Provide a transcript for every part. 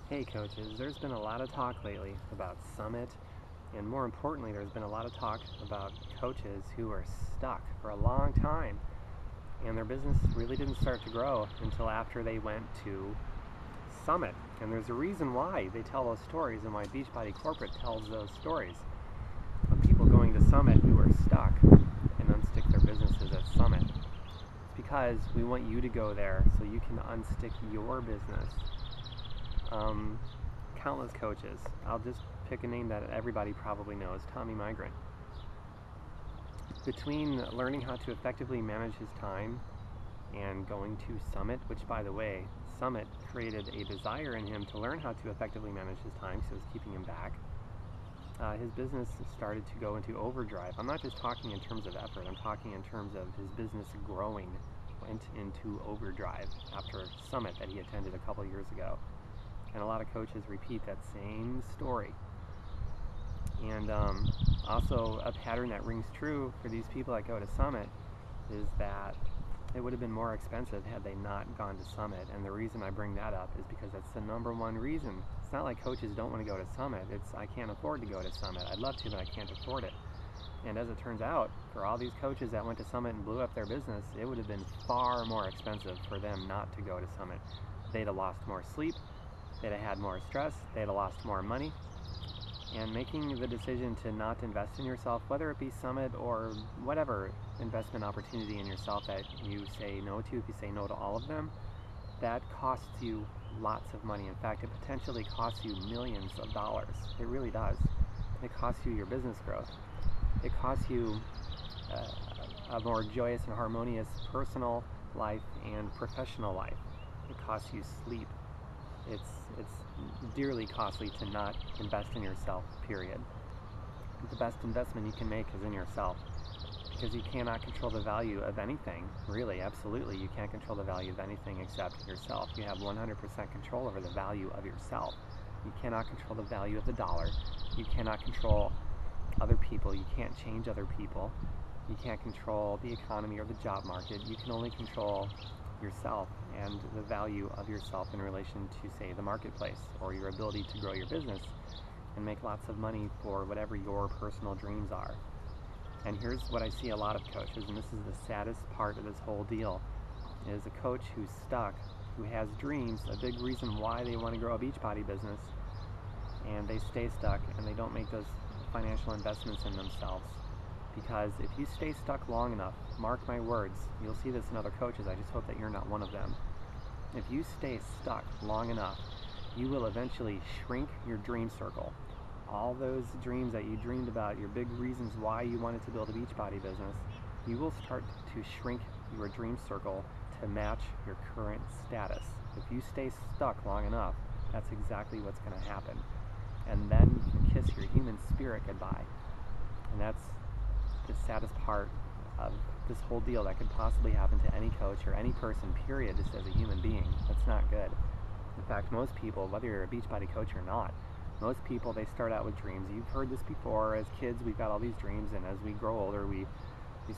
Hey coaches, there's been a lot of talk lately about Summit, and more importantly, there's been a lot of talk about coaches who are stuck for a long time, and their business really didn't start to grow until after they went to Summit. And there's a reason why they tell those stories and why Beachbody Corporate tells those stories of people going to Summit who are stuck and unstick their businesses at Summit. It's because we want you to go there so you can unstick your business. Countless coaches. I'll just pick a name that everybody probably knows, Tommy Migrant. Between learning how to effectively manage his time and going to Summit, which by the way, Summit created a desire in him to learn how to effectively manage his time because it was keeping him back, his business started to go into overdrive. I'm not just talking in terms of effort, I'm talking in terms of his business growing, went into overdrive after Summit that he attended a couple years ago. And a lot of coaches repeat that same story. And also a pattern that rings true for these people that go to Summit is that it would have been more expensive had they not gone to Summit. And the reason I bring that up is because that's the number one reason. It's not like coaches don't want to go to Summit. It's I can't afford to go to Summit. I'd love to, but I can't afford it. And as it turns out, for all these coaches that went to Summit and blew up their business, it would have been far more expensive for them not to go to Summit. They'd have lost more sleep. They'd have had more stress, they'd have lost more money, and making the decision to not invest in yourself, whether it be Summit or whatever investment opportunity in yourself that you say no to, if you say no to all of them, that costs you lots of money. In fact, it potentially costs you millions of dollars. It really does. It costs you your business growth. It costs you a more joyous and harmonious personal life and professional life. It costs you sleep. It's dearly costly to not invest in yourself, period. The best investment you can make is in yourself, because you cannot control the value of anything, really, absolutely. You can't control the value of anything except yourself. You have 100% control over the value of yourself. You cannot control the value of the dollar. You cannot control other people. You can't change other people. You can't control the economy or the job market. You can only control yourself and the value of yourself in relation to, say, the marketplace or your ability to grow your business and make lots of money for whatever your personal dreams are. And here's what I see a lot of coaches, and this is the saddest part of this whole deal, is a coach who's stuck, who has dreams, a big reason why they want to grow a Beachbody business, and they stay stuck and they don't make those financial investments in themselves. Because if you stay stuck long enough, mark my words, you'll see this in other coaches, I just hope that you're not one of them. If you stay stuck long enough, you will eventually shrink your dream circle. All those dreams that you dreamed about, your big reasons why you wanted to build a Beachbody business, you will start to shrink your dream circle to match your current status. If you stay stuck long enough, that's exactly what's going to happen. And then you can kiss your human spirit goodbye. And that's the saddest part of this whole deal that could possibly happen to any coach or any person, period, just as a human being. That's not good. In fact, most people, whether you're a Beachbody coach or not, most people, they start out with dreams. You've heard this before. As kids, we've got all these dreams, and as we grow older, we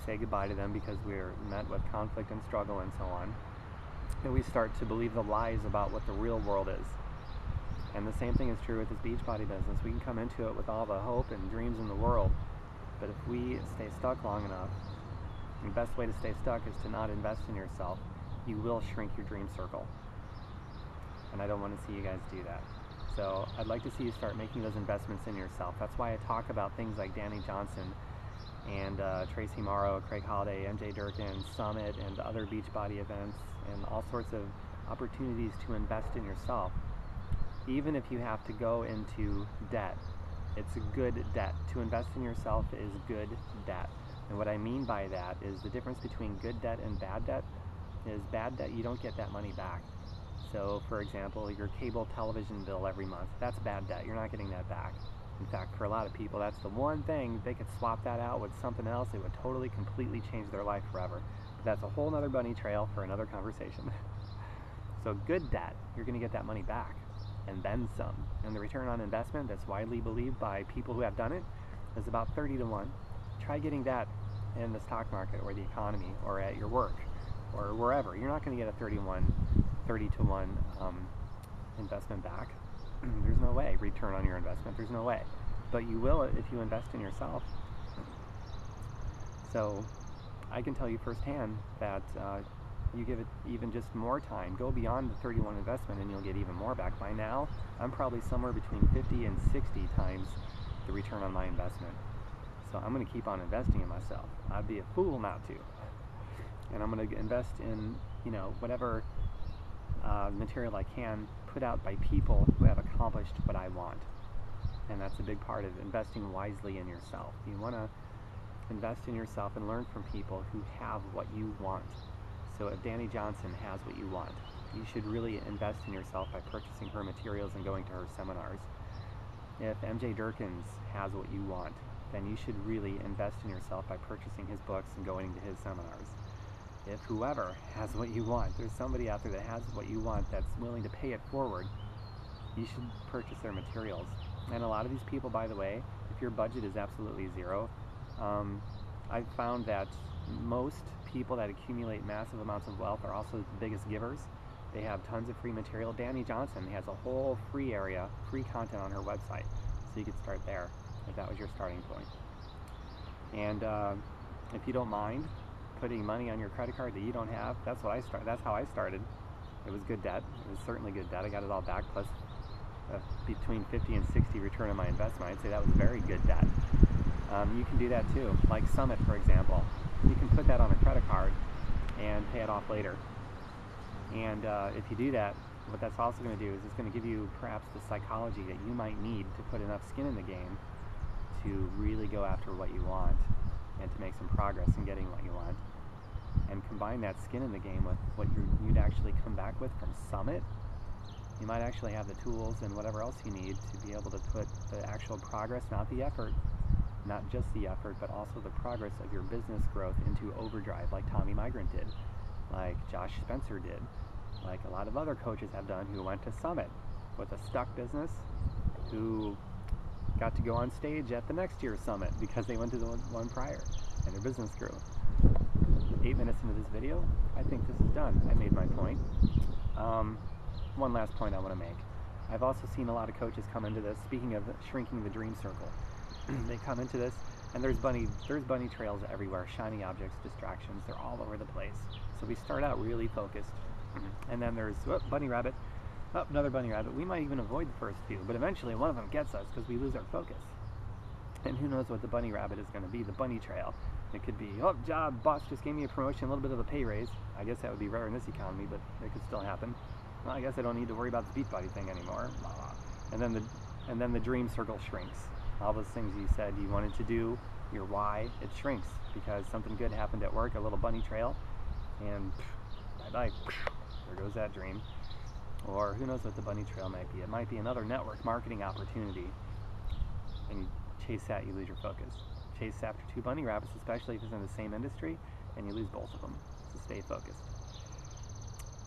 say goodbye to them because we're met with conflict and struggle and so on. And we start to believe the lies about what the real world is. And the same thing is true with this Beachbody business. We can come into it with all the hope and dreams in the world, but if we stay stuck long enough, the best way to stay stuck is to not invest in yourself. You will shrink your dream circle. And I don't want to see you guys do that. So I'd like to see you start making those investments in yourself. That's why I talk about things like Danny Johnson and Tracy Morrow, Craig Holliday, MJ Durkin, Summit, and other Beachbody events, and all sorts of opportunities to invest in yourself. Even if you have to go into debt, it's a good debt. To invest in yourself is good debt. And what I mean by that is the difference between good debt and bad debt is bad debt, you don't get that money back. So, for example, your cable television bill every month, that's bad debt. You're not getting that back. In fact, for a lot of people, that's the one thing, they could swap that out with something else, it would totally, completely change their life forever. But that's a whole other bunny trail for another conversation. So good debt, you're going to get that money back, and then some. And the return on investment that's widely believed by people who have done it is about 30 to 1. Try getting that in the stock market or the economy or at your work or wherever. You're not going to get a 30 to 1 investment back. There's no way. Return on your investment, there's no way. But you will if you invest in yourself. So I can tell you firsthand that you give it even just more time, go beyond the 31 investment, and you'll get even more back. By now, I'm probably somewhere between 50 and 60 times the return on my investment. So I'm going to keep on investing in myself. I'd be a fool not to. And I'm going to invest in, whatever material I can put out by people who have accomplished what I want. And that's a big part of investing wisely in yourself. You want to invest in yourself and learn from people who have what you want. So if Danny Johnson has what you want, you should really invest in yourself by purchasing her materials and going to her seminars. If MJ Durkins has what you want, then you should really invest in yourself by purchasing his books and going to his seminars. If whoever has what you want, there's somebody out there that has what you want that's willing to pay it forward, you should purchase their materials. And a lot of these people, by the way, if your budget is absolutely zero, I've found that most people that accumulate massive amounts of wealth are also the biggest givers. They have tons of free material. Danny Johnson has a whole free area, free content on her website, so you could start there if that was your starting point. And if you don't mind putting money on your credit card that you don't have, that's how I started. It was good debt. It was certainly good debt. I got it all back, plus between 50 and 60 return on my investment. I'd say that was very good debt. You can do that too, like Summit, for example. You can put that on a credit card and pay it off later. And if you do that, what that's also going to do is it's going to give you perhaps the psychology that you might need to put enough skin in the game to really go after what you want and to make some progress in getting what you want. And combine that skin in the game with what you'd actually come back with from Summit. You might actually have the tools and whatever else you need to be able to put the actual progress, not the effort, not just the effort, but also the progress of your business growth into overdrive, like Tommy Migrant did, like Josh Spencer did, like a lot of other coaches have done who went to Summit with a stuck business, who got to go on stage at the next year's Summit because they went to the one prior and their business grew. 8 minutes into this video, I think this is done. I made my point. One last point I want to make. I've also seen a lot of coaches come into this, speaking of shrinking the dream circle. They come into this and there's bunny trails everywhere, shiny objects, distractions, they're all over the place. So we start out really focused, and then there's bunny rabbit, another bunny rabbit. We might even avoid the first few, but eventually one of them gets us because we lose our focus. And who knows what the bunny rabbit is going to be, the bunny trail. It could be, job, boss just gave me a promotion, a little bit of a pay raise. I guess that would be rare in this economy, but it could still happen. Well, I guess I don't need to worry about the Beachbody thing anymore. And then the dream circle shrinks. All those things you said you wanted to do, your why, it shrinks because something good happened at work, a little bunny trail, and bye-bye, there goes that dream. Or who knows what the bunny trail might be. It might be another network marketing opportunity, and you chase that, you lose your focus. Chase after two bunny rabbits, especially if it's in the same industry, and you lose both of them. So stay focused.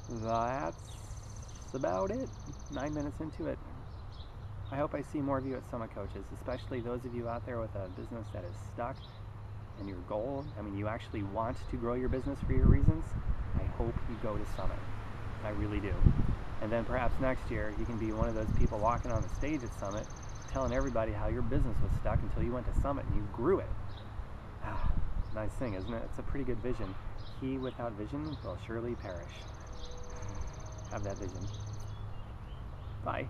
That's about it. 9 minutes into it. I hope I see more of you at Summit Coaches, especially those of you out there with a business that is stuck and your goal, you actually want to grow your business for your reasons. I hope you go to Summit. I really do. And then perhaps next year you can be one of those people walking on the stage at Summit telling everybody how your business was stuck until you went to Summit and you grew it. Nice thing, isn't it? It's a pretty good vision. He without vision will surely perish. Have that vision. Bye.